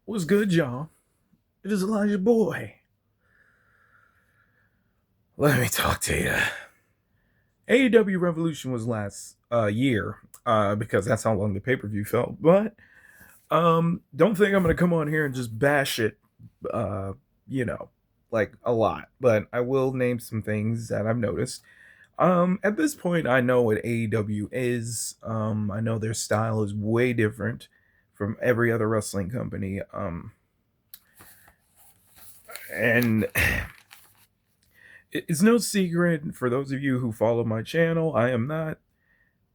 What's good, y'all? It is Elijah Boy. Let me talk to you. AEW Revolution was last year, because that's how long the pay per view felt. But don't think I'm gonna come on here and just bash it, uh, you know, like a lot. But I will name some things that I've noticed. At this point, I know what AEW is. I know their style is way different from every other wrestling company. And it's no secret for those of you who follow my channel, I am not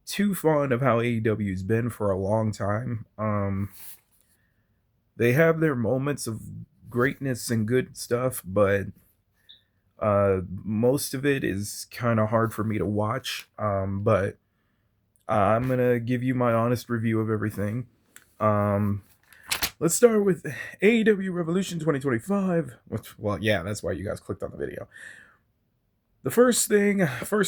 too fond of how AEW's been for a long time. They have their moments of greatness and good stuff, but most of it is kind of hard for me to watch. But I'm gonna give you my honest review of everything. Um, let's start with AEW Revolution 2025. Which, well, yeah, that's why you guys clicked on the video. The first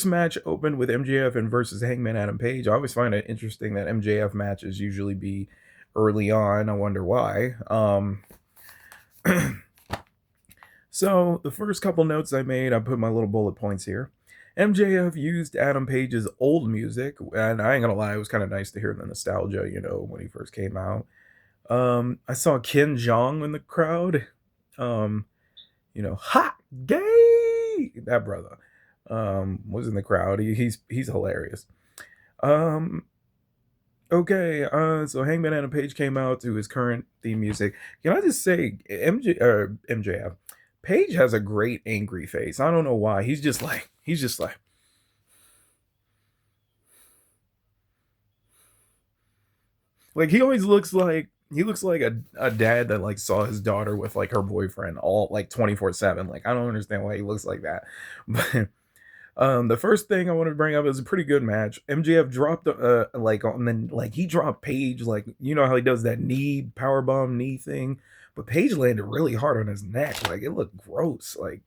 match opened with MJF and versus Hangman Adam Page. I always find it interesting that MJF matches usually be early on. I wonder why. So the first couple notes I made, I put my little bullet points here. MJF used Adam Page's old music, and I ain't gonna lie, it was kind of nice to hear the nostalgia, when he first came out. I saw Ken Jeong in the crowd. Um, hot gay, that brother was in the crowd. He's hilarious. um so Hangman Adam Page came out to his current theme music. Can I just say, MJF Page has a great angry face. I don't know why. He's just like he looks like a dad that like saw his daughter with like her boyfriend all like 24/7. Like, I don't understand why he looks like that. But the first thing I want to bring up is a pretty good match. MJF dropped he dropped Page, like, you know how he does that knee power bomb knee thing, but Page landed really hard on his neck. Like, it looked gross. Like,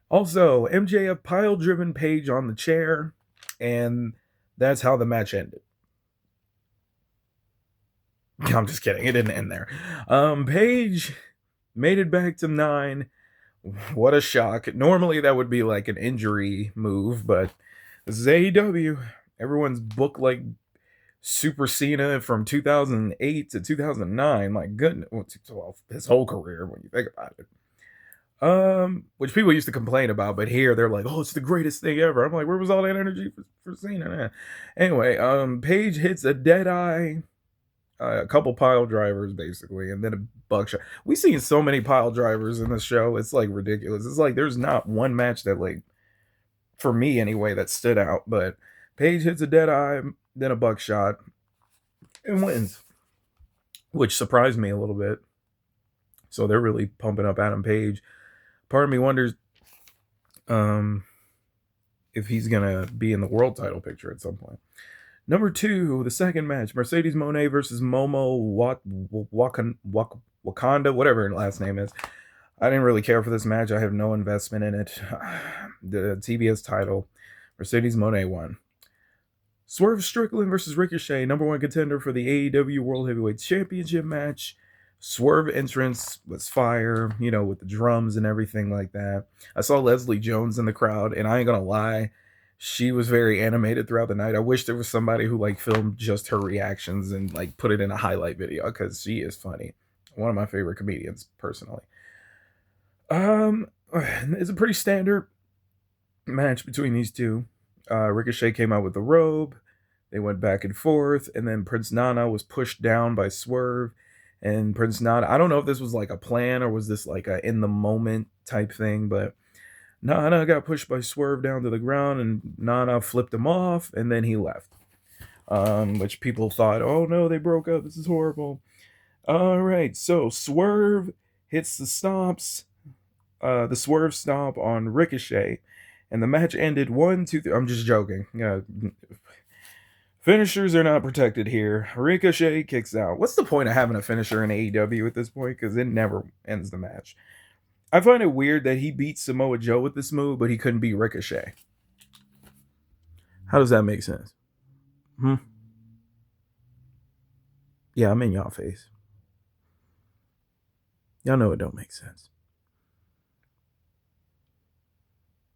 Also, MJF pile driven Page on the chair, and that's how the match ended. I'm just kidding. It didn't end there. Page made it back to 9. What a shock. Normally that would be like an injury move, but this is AEW. Everyone's booked like Super Cena from 2008 to 2009. My goodness. Well, his whole career when you think about it. Which people used to complain about, but here they're like, oh, it's the greatest thing ever. I'm like, where was all that energy for Cena? Anyway, Page hits a dead eye, a couple pile drivers basically, and then a buckshot. We've seen so many pile drivers in this show. It's like ridiculous. It's like there's not one match that, like, for me anyway, that stood out. But Page hits a dead eye, then a buckshot, and wins, which surprised me a little bit. So they're really pumping up Adam Page. Part of me wonders if he's gonna be in the world title picture at some point. Number 2, the second match, Mercedes Moné versus Momo Wakanda, whatever her last name is. I didn't really care for this match. I have no investment in it. The TBS title, Mercedes Moné won. Swerve Strickland versus Ricochet, number 1 contender for the AEW World Heavyweight Championship match. Swerve entrance was fire, with the drums and everything like that. I saw Leslie Jones in the crowd, and I ain't gonna lie, she was very animated throughout the night. I wish there was somebody who like filmed just her reactions and like put it in a highlight video, because she is funny. One of my favorite comedians, personally. It's a pretty standard match between these two. Ricochet came out with the robe. They went back and forth, and then Prince Nana was pushed down by Swerve. And Prince Nana, I don't know if this was like a plan or was this like a in the moment type thing, but Nana got pushed by Swerve down to the ground, and Nana flipped him off, and then he left. Which people thought, oh no, they broke up. This is horrible. All right, so Swerve hits the Swerve stomp on Ricochet, and the match ended 1, 2, 3. I'm just joking. Yeah. Finishers are not protected here. Ricochet kicks out. What's the point of having a finisher in AEW at this point? Because it never ends the match. I find it weird that he beat Samoa Joe with this move, but he couldn't beat Ricochet. How does that make sense? Yeah, I'm in y'all face. Y'all know it don't make sense.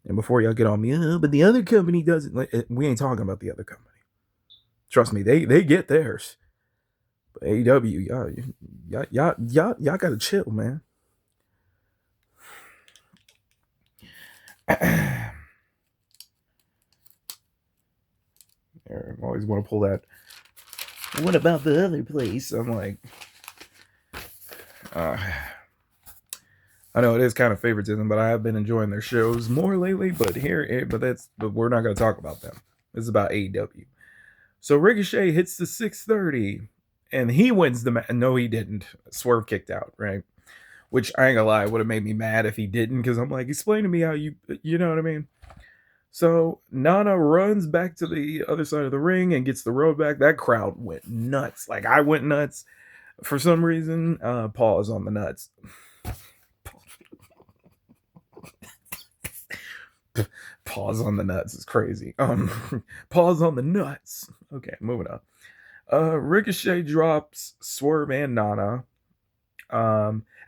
And before y'all get on me, but the other company doesn't. Like, we ain't talking about the other company. Trust me, they get theirs. But AEW, y'all gotta chill, man. I always want to pull that. What about the other place? I'm like, I know it is kind of favoritism, but I have been enjoying their shows more lately. But we're not going to talk about them. This is about AEW. So Ricochet hits the 630, and he wins the match. No, he didn't. Swerve kicked out, right? Which I ain't gonna lie, would have made me mad if he didn't, because I'm like, explain to me how you know what I mean? So Nana runs back to the other side of the ring and gets the road back. That crowd went nuts. Like I went nuts for some reason. Pause on the nuts. Pause on the nuts is crazy. Pause on the nuts. Okay, moving on. Ricochet drops Swerve and Nana.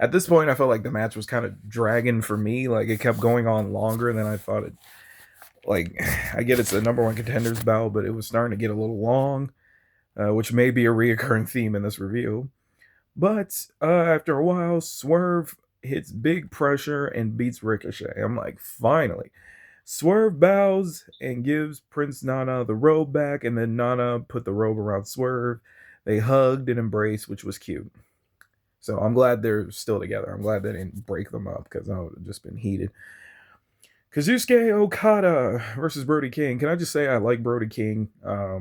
At this point, I felt like the match was kind of dragging for me. Like it kept going on longer than I thought it. Like I get it's a number one contenders bout, but it was starting to get a little long, which may be a reoccurring theme in this review. But after a while, Swerve hits big pressure and beats Ricochet. I'm like, finally. Swerve bows and gives Prince Nana the robe back, and then Nana put the robe around Swerve. They hugged and embraced, which was cute. So I'm glad they're still together. I'm glad they didn't break them up because I would have just been heated. Kazuchika Okada versus Brody King. Can I just say I like Brody King? I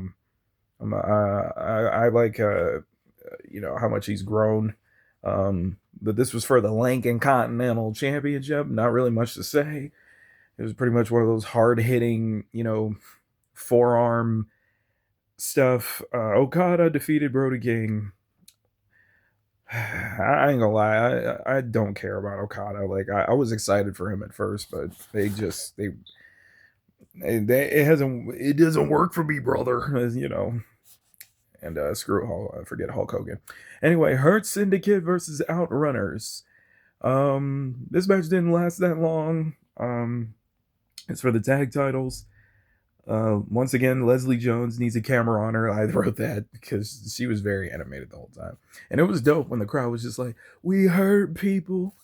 like how much he's grown. But this was for the Lincoln Continental Championship. Not really much to say. It was pretty much one of those hard hitting, forearm stuff. Okada defeated Brody King. I ain't gonna lie, I don't care about Okada. Like I was excited for him at first, but it doesn't work for me, brother. As you know, and screw Hulk, I forget Hulk Hogan. Anyway, Hurt Syndicate versus Outrunners. This match didn't last that long. It's for the tag titles. Once again, Leslie Jones needs a camera on her. I wrote that because she was very animated the whole time. And it was dope when the crowd was just like, we hurt people.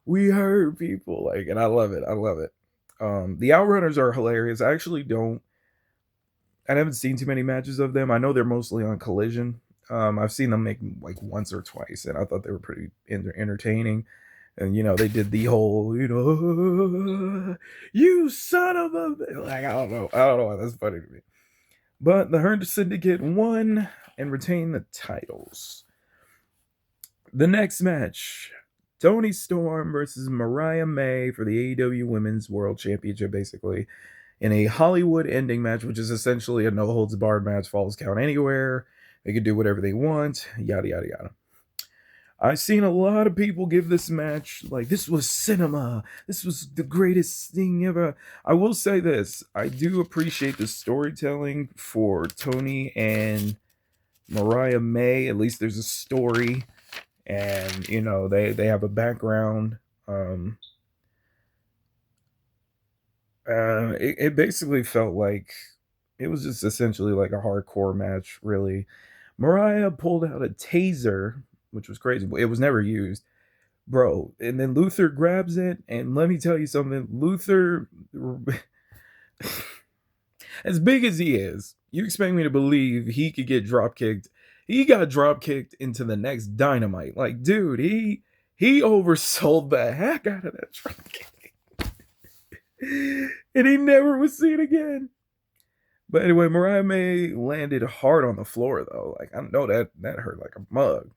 We hurt people. Like, and I love it. I love it. The Outrunners are hilarious. I haven't seen too many matches of them. I know they're mostly on Collision. I've seen them make like once or twice, and I thought they were pretty entertaining. And they did the whole, you son of a, like I don't know why that's funny to me. But the Hurt Syndicate won and retained the titles. The next match, Toni Storm versus Mariah May for the AEW Women's World Championship, basically in a Hollywood ending match, which is essentially a no holds barred match, falls count anywhere. They can do whatever they want, yada yada yada. I've seen a lot of people give this match like this was cinema. This was the greatest thing ever. I will say this. I do appreciate the storytelling for Toni and Mariah May. At least there's a story and they have a background. It basically felt like it was just essentially like a hardcore match, really. Mariah pulled out a taser, which was crazy. It was never used, bro. And then Luther grabs it, and let me tell you something. Luther, as big as he is, you expect me to believe he could get drop kicked. He got drop kicked into the next Dynamite. Like, dude, he oversold the heck out of that drop kick, and he never was seen again. But anyway, Mariah May landed hard on the floor though. Like I know that hurt like a mug.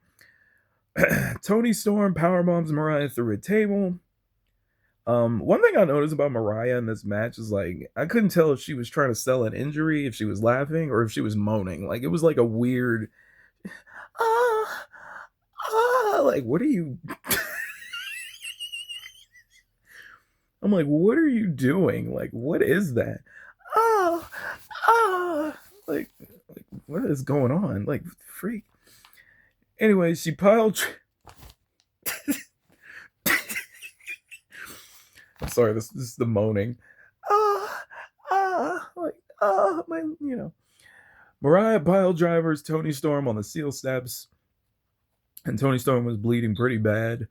Toni Storm powerbombs Mariah through a table. One thing I noticed about Mariah in this match is like I couldn't tell if she was trying to sell an injury, if she was laughing, or if she was moaning. Like it was like a weird like what are you I'm like, what are you doing? Like, what is that? Like what is going on? Like freak. Anyway, she piled I'm sorry, this is the moaning. Ah, like, my, Mariah pile drivers Tony Storm on the steel steps, and Tony Storm was bleeding pretty bad.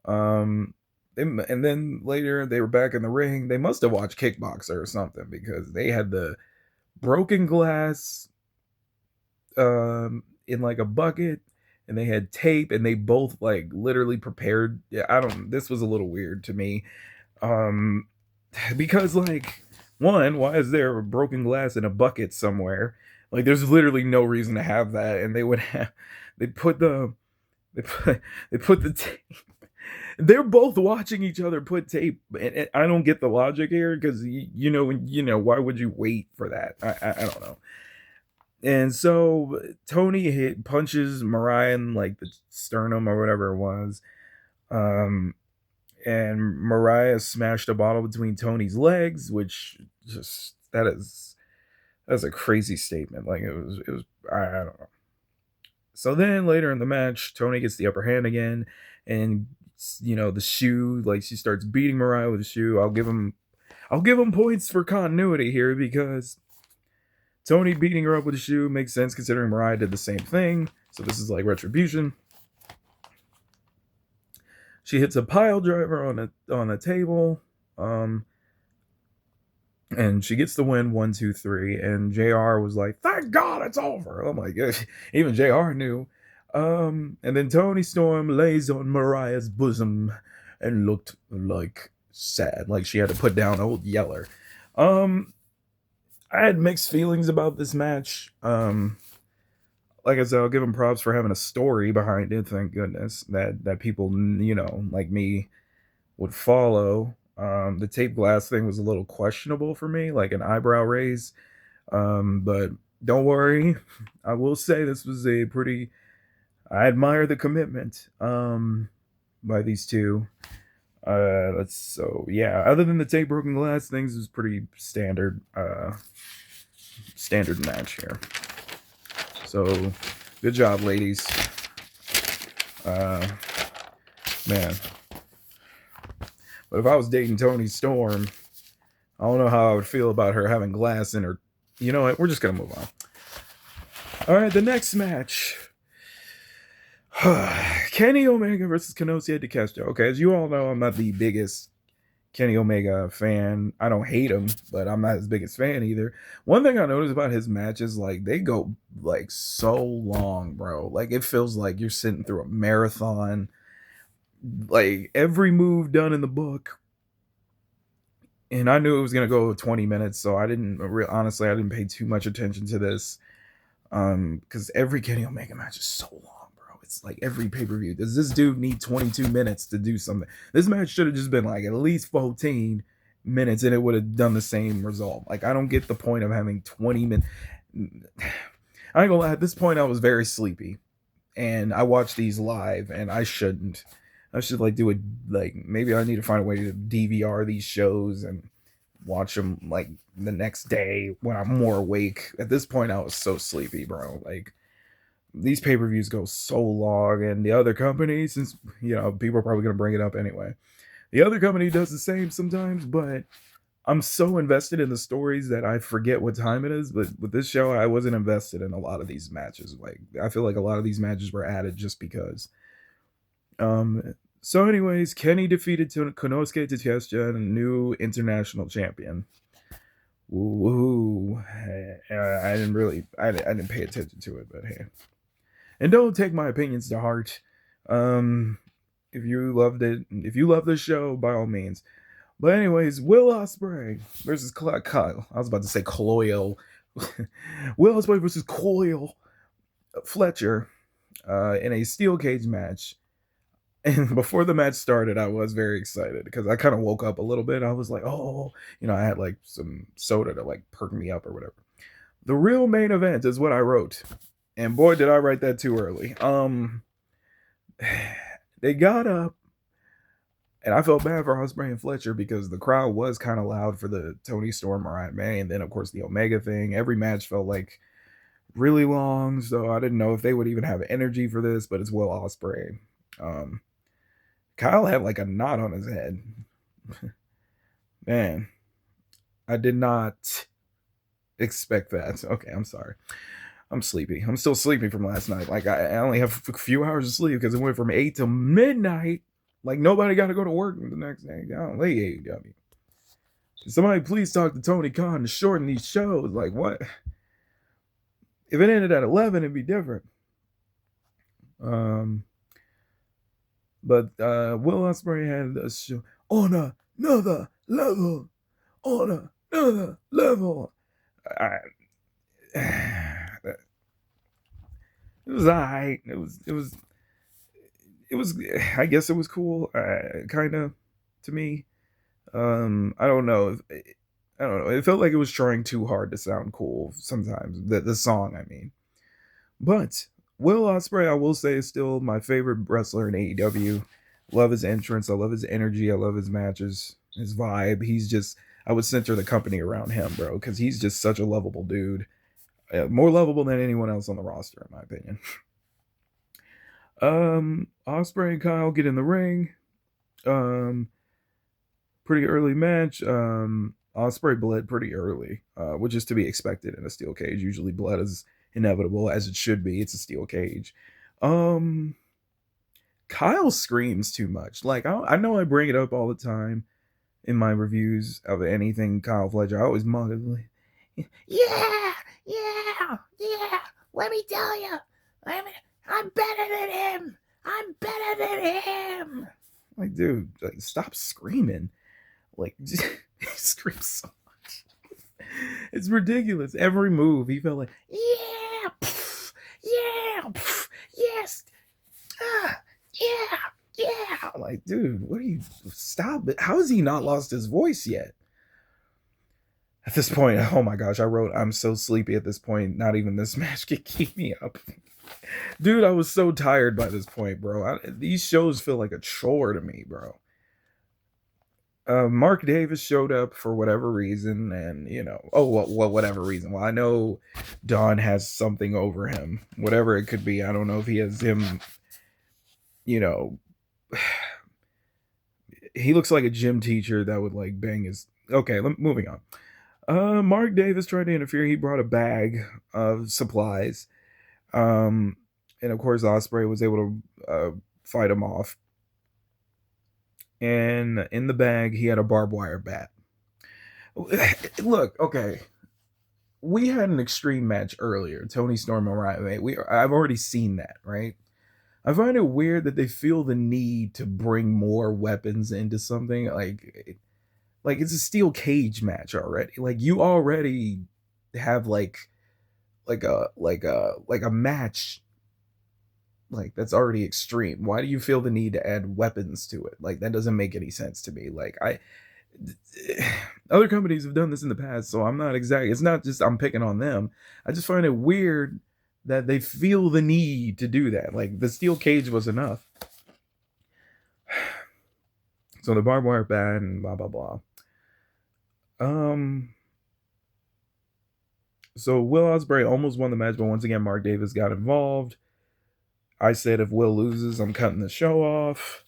Um, and then later they were back in the ring. They must have watched Kickboxer or something because they had the broken glass in like a bucket, and they had tape, and they both like literally prepared. Yeah, I don't. This was a little weird to me, um, because like one, why is there a broken glass in a bucket somewhere? Like, there's literally no reason to have that, and they would have. They put the they put the tape. They're both watching each other put tape, and I don't get the logic here because why would you wait for that? I don't know. And so Tony punches Mariah in like the sternum or whatever it was, um, and Mariah smashed a bottle between Tony's legs, which just that's a crazy statement. Like it was I don't know. So then later in the match, Tony gets the upper hand again, and the shoe, like she starts beating Mariah with the shoe. I'll give him points for continuity here because Tony beating her up with the shoe makes sense considering Mariah did the same thing. So this is like retribution. She hits a pile driver on a table, and she gets the win 1, 2, 3. And JR was like, "Thank God it's over." Oh my god, even JR knew. And then Tony Storm lays on Mariah's bosom and looked like sad, like she had to put down old Yeller. I had mixed feelings about this match. Like I said, I'll give him props for having a story behind it. Thank goodness that people, like me, would follow. The tape glass thing was a little questionable for me, like an eyebrow raise. But don't worry, I will say this was a pretty. I admire the commitment by these two. So yeah. Other than the tape broken glass things, is pretty standard. Standard match here. So good job, ladies. Man. But if I was dating Tony Storm, I don't know how I would feel about her having glass in her. You know what? We're just gonna move on. All right, the next match. Kenny Omega versus Kenosia de Castro. Okay, as you all know, I'm not the biggest Kenny Omega fan. I don't hate him, but I'm not his biggest fan either. One thing I noticed about his matches, like they go like so long, bro. Like it feels like you're sitting through a marathon. Like every move done in the book, and I knew it was gonna go 20 minutes, so honestly I didn't pay too much attention to this. Because every Kenny Omega match is so long, bro. It's like every pay-per-view. Does this dude need 22 minutes to do something? This match should have just been like at least 14 minutes and it would have done the same result. Like, I don't get the point of having 20 minutes. I ain't gonna lie, at this point I was very sleepy. And I watched these live and I shouldn't. I should like do it, like maybe I need to find a way to DVR these shows and watch them like the next day when I'm more awake. At this point, I was so sleepy, bro. Like these pay-per-views go so long, and the other company, since people are probably gonna bring it up anyway. The other company does the same sometimes, but I'm so invested in the stories that I forget what time it is. But with this show, I wasn't invested in a lot of these matches. Like I feel like a lot of these matches were added just because. So anyways, Kenny defeated Konosuke Takeshita, a new international champion. Woo! I didn't pay attention to it, but hey. And don't take my opinions to heart. If you loved it, if you love this show, by all means. But anyways, Will Ospreay versus Kyle. I was about to say Coyle. Will Ospreay versus Coyle Fletcher in a steel cage match. And before the match started, I was very excited because I kind of woke up a little bit. I was like, oh, I had like some soda to like perk me up or whatever. The real main event is what I wrote. And boy, did I write that too early. They got up, and I felt bad for Ospreay and Fletcher because the crowd was kind of loud for the Tony Storm, Mariah May, and then of course the Omega thing. Every match felt like really long, so I didn't know if they would even have energy for this. But it's Will Ospreay. Kyle had like a knot on his head. Man, I did not expect that. Okay, I'm sorry. I'm sleepy. I'm still sleepy from last night. Like I only have a few hours of sleep because it went from 8 till midnight. Like nobody got to go to work the next day. Golly, AEW. Somebody please talk to Tony Khan to shorten these shows. Like what? If it ended at 11, it'd be different. Um, but Will Ospreay had a show on another level. On another level. I, it was alright. It was. I guess it was cool. Kind of to me. I don't know. I don't know. It felt like it was trying too hard to sound cool sometimes. The song, I mean. But Will Ospreay, I will say, is still my favorite wrestler in AEW. Love his entrance. I love his energy. I love his matches. His vibe. He's just. I would center the company around him, bro, because he's just such a lovable dude. More lovable than anyone else on the roster, in my opinion. Ospreay and Kyle get in the ring. Um, Pretty early match. Ospreay bled pretty early, which is to be expected in a steel cage. Usually, blood is inevitable, as it should be. It's a steel cage. Um, Kyle screams too much. Like I know I bring it up all the time in my reviews of anything Kyle Fletcher. I always mock it. Like, yeah, yeah, yeah. Let me tell you, I'm better than him. I'm better than him. Like, dude, like, stop screaming. Like, he screams so much. It's ridiculous. Every move, he felt like, yeah, pff, yeah, pff, yes, yeah, yeah. Like, dude, what are you? Stop it. How has he not lost his voice yet? At this point, oh my gosh, I wrote, I'm so sleepy at this point. Not even this match could keep me up. Dude, I was so tired by this point, bro. These shows feel like a chore to me, bro. Mark Davis showed up for whatever reason, and whatever reason. Well, I know Don has something over him, whatever it could be. I don't know if he has him. You know, he looks like a gym teacher that would like bang his. Okay, moving on. Mark Davis tried to interfere. He brought a bag of supplies, and of course Ospreay was able to fight him off. And in the bag, he had a barbed wire bat. Look, okay. We had an extreme match earlier, Tony Storm and Ryan. I've already seen that, right? I find it weird that they feel the need to bring more weapons into something like it's a steel cage match already. Like you already have like a match like that's already extreme. Why do you feel the need to add weapons to it? Like that doesn't make any sense to me. Like I other companies have done this in the past, so I'm not exactly. It's not just I'm picking on them. I just find it weird that they feel the need to do that. Like the steel cage was enough. So the barbed wire bat and blah blah blah. Um. So Will Ospreay almost won the match, but once again Mark Davis got involved. I said if Will loses, I'm cutting the show off.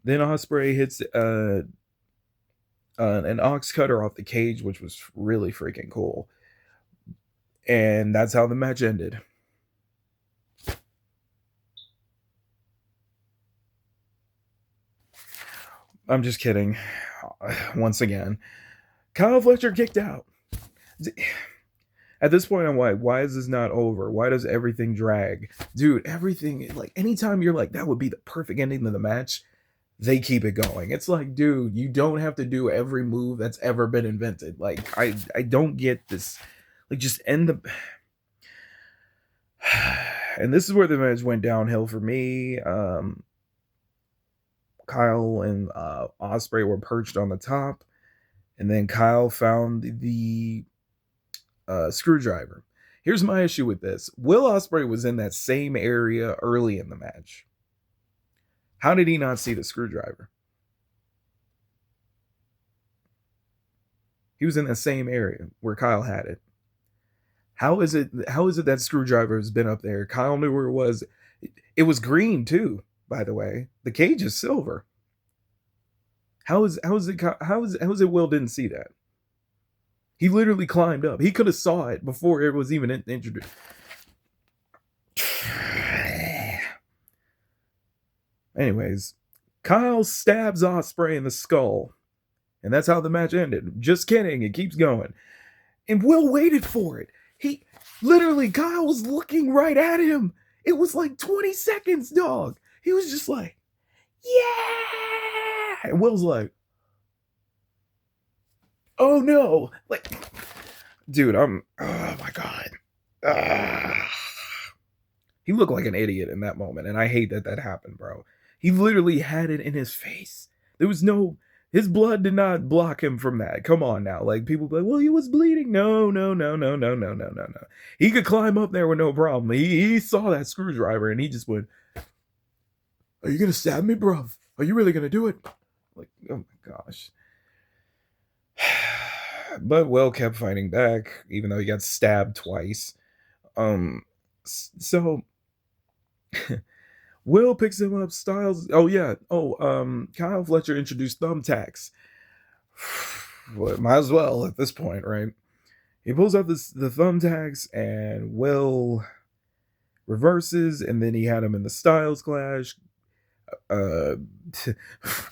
Then Ospreay hits an ox cutter off the cage, which was really freaking cool. And that's how the match ended. I'm just kidding. Once again, Kyle Fletcher kicked out. At this point, I'm like, why is this not over? Why does everything drag? Dude, everything, like, anytime you're like, that would be the perfect ending to the match, they keep it going. It's like, dude, you don't have to do every move that's ever been invented. Like, I don't get this. Like, just end the. And this is where the match went downhill for me. Kyle and Ospreay were perched on the top, and then Kyle found the screwdriver. Here's my issue with this. Will Ospreay was in that same area early in the match. How did he not see the screwdriver? He was in that same area where Kyle had it. How is it that screwdriver has been up there? Kyle knew where it was. It was green too, by the way. The cage is silver. How is it Will didn't see that? He literally climbed up. He could have saw it before it was even introduced. Anyways, Kyle stabs Ospreay in the skull, and that's how the match ended. Just kidding, it keeps going. And Will waited for it. He literally, Kyle was looking right at him. It was like 20 seconds, dog. He was just like, yeah. And Will's like, oh no. Like, dude, oh my God. He looked like an idiot in that moment, and I hate that happened, bro. He literally had it in his face. There was no, his blood did not block him from that. Come on now. Like, people be like, well, he was bleeding. No. He could climb up there with no problem. He saw that screwdriver, and he just went, are you going to stab me, bruv? Are you really going to do it? Like, oh my gosh. But Will kept fighting back, even though he got stabbed twice. So Will picks him up. Styles. Oh yeah. Kyle Fletcher introduced thumbtacks. Well, might as well at this point, right? He pulls out the thumbtacks, and Will reverses, and then he had him in the Styles Clash.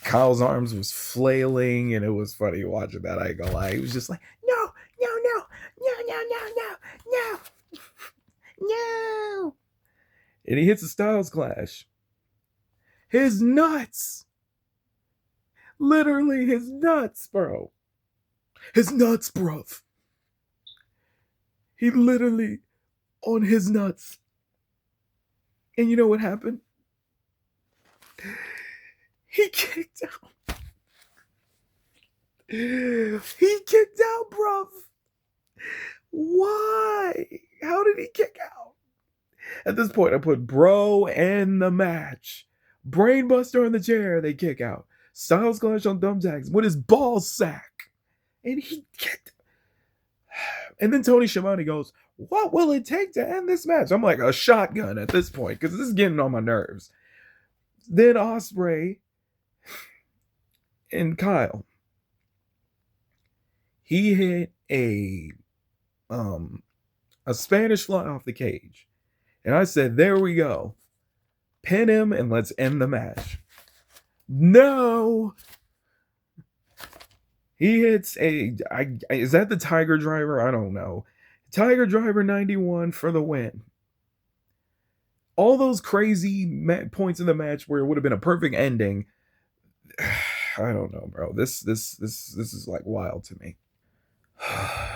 Kyle's arms was flailing, and it was funny watching that. I ain't gonna lie. He was just like, no. And he hits the Styles Clash. His nuts. Literally his nuts, bro. His nuts, bruv. He literally on his nuts. And you know what happened? He kicked out. He kicked out, bruv. Why? How did he kick out? At this point, I put bro in the match. Brainbuster in the chair, they kick out. Styles Clash on thumbtacks with his ball sack. And he kicked. And then Tony Schiavone goes, what will it take to end this match? I'm like a shotgun at this point, because this is getting on my nerves. Then Ospreay and Kyle. He hit a Spanish fly off the cage. And I said, there we go. Pin him and let's end the match. No. He hits is that the Tiger Driver? I don't know. Tiger Driver 91 for the win. All those crazy points in the match where it would have been a perfect ending. I don't know, bro. This is like wild to me.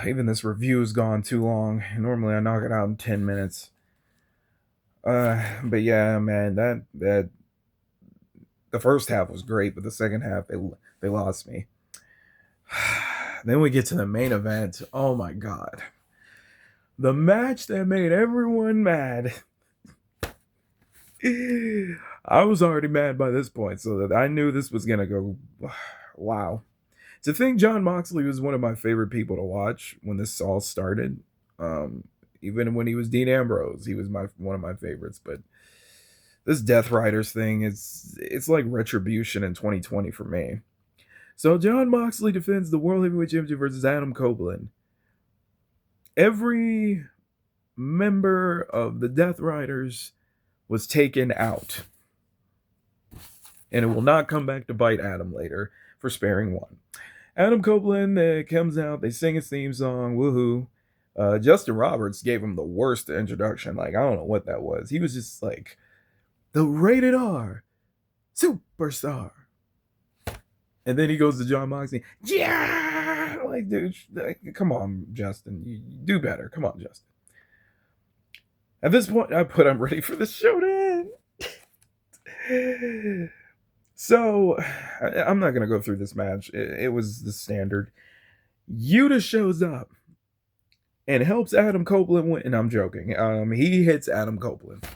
Even this review's gone too long. Normally I knock it out in 10 minutes. But yeah, man, that the first half was great, but the second half they lost me. Then we get to the main event. Oh my God. The match that made everyone mad. I was already mad by this point, so that I knew this was gonna go. Wow. To think Jon Moxley was one of my favorite people to watch when this all started. Even when he was Dean Ambrose, he was one of my favorites. But this Death Riders thing it's like Retribution in 2020 for me. So Jon Moxley defends the World Heavyweight Championship versus Adam Copeland. Every member of the Death Riders was taken out. And it will not come back to bite Adam later for sparing one. Adam Copeland comes out, they sing his theme song, woohoo. Justin Roberts gave him the worst introduction. Like, I don't know what that was. He was just like, the rated R superstar. And then he goes to Jon Moxley. Yeah! Like, dude, come on, Justin. You do better. Come on, Justin. At this point, I'm ready for the show to end. So, I'm not going to go through this match. It was the standard. Yuta shows up and helps Adam Copeland win. And I'm joking. He hits Adam Copeland.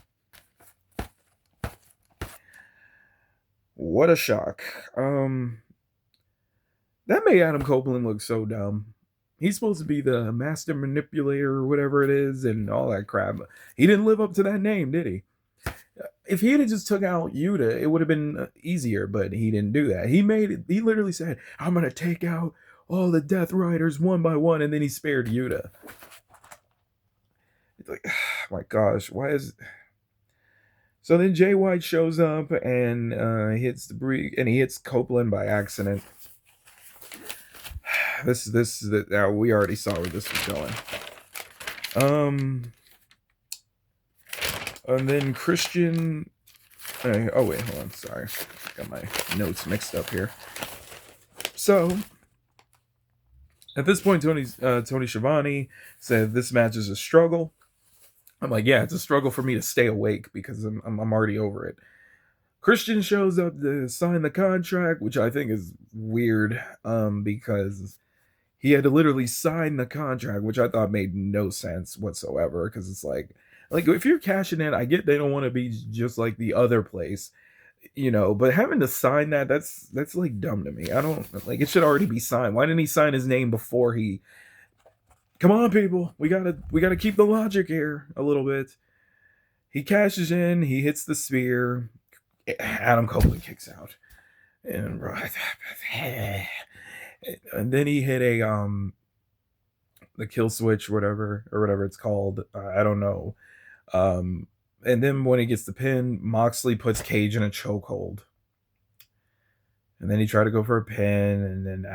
What a shock. That made Adam Copeland look so dumb. He's supposed to be the master manipulator or whatever it is and all that crap. He didn't live up to that name, did he? If he had just took out Yuta, it would have been easier, but he didn't do that. He literally said, I'm going to take out all the Death Riders one by one, and then he spared Yuta. It's like, oh my gosh, why is... So then Jay White shows up and hits he hits Copeland by accident. We already saw where this was going. And then Christian. Oh wait, hold on. Sorry, got my notes mixed up here. So at this point, Tony Schiavone said this match is a struggle. I'm like, yeah, it's a struggle for me to stay awake because I'm already over it. Christian shows up to sign the contract, which I think is weird, because he had to literally sign the contract, which I thought made no sense whatsoever. Because it's like if you're cashing in, I get they don't want to be just like the other place, but having to sign that's like dumb to me. I don't like it should already be signed. Why didn't he sign his name before he? Come on, people, we gotta keep the logic here a little bit. He cashes in, he hits the spear. Adam Copeland kicks out, and then he hit the kill switch, whatever it's called. I don't know. And then when he gets the pin, Moxley puts Cage in a chokehold. And then he tried to go for a pin, and then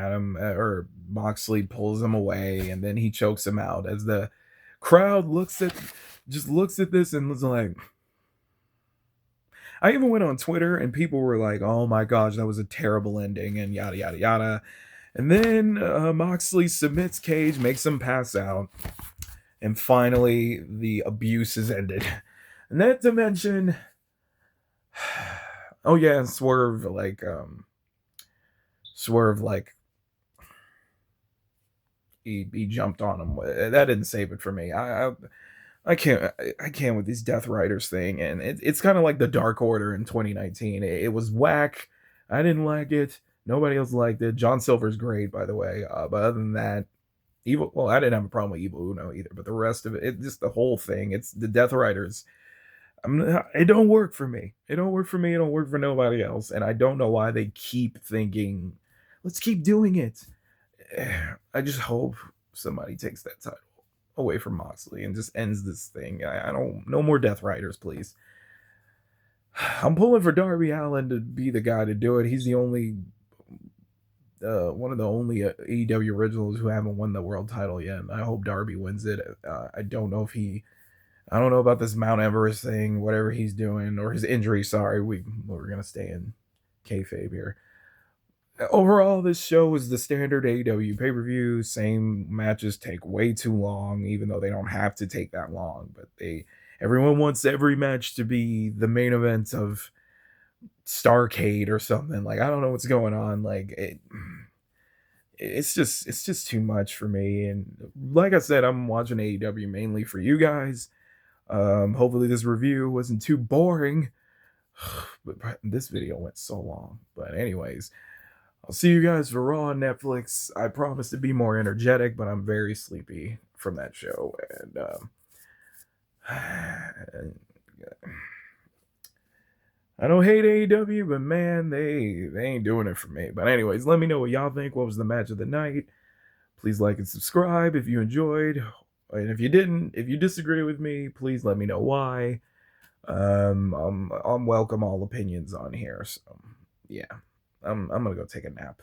Moxley pulls him away, and then he chokes him out as the crowd looks at this and was like, I even went on Twitter and people were like, oh my gosh, that was a terrible ending and yada, yada, yada. And then Moxley submits Cage, makes him pass out. And finally, the abuse is ended. And not to mention, oh yeah, Swerve he jumped on him. That didn't save it for me. I can't with these Death Riders thing, and it's kind of like the Dark Order in 2019. It was whack. I didn't like it. Nobody else liked it. John Silver's great, by the way. But other than that, I didn't have a problem with Evil Uno either. But the rest of it just the whole thing. It's the Death Riders. It don't work for me. It don't work for me. It don't work for nobody else. And I don't know why they keep thinking, let's keep doing it. I just hope somebody takes that title away from Moxley and just ends this thing. I don't. No more Death Riders, please. I'm pulling for Darby Allin to be the guy to do it. He's the only, one of the only AEW originals who haven't won the world title yet. I hope Darby wins it. I don't know about this Mount Everest thing, whatever he's doing, or his injury. Sorry, we're gonna stay in kayfabe here. Overall, this show was the standard AEW pay-per-view. Same matches take way too long, even though they don't have to take that long. But everyone wants every match to be the main event of Starrcade or something. Like, I don't know what's going on. Like, it's just too much for me. And like I said, I'm watching AEW mainly for you guys. Hopefully this review wasn't too boring. But this video went so long. But anyways, I'll see you guys for Raw on Netflix. I promise to be more energetic, but I'm very sleepy from that show. And I don't hate AEW, but man, they ain't doing it for me. But anyways, let me know what y'all think. What was the match of the night? Please like and subscribe if you enjoyed. And if you didn't, if you disagree with me, please let me know why. I'm welcome all opinions on here. So yeah. I'm gonna go take a nap.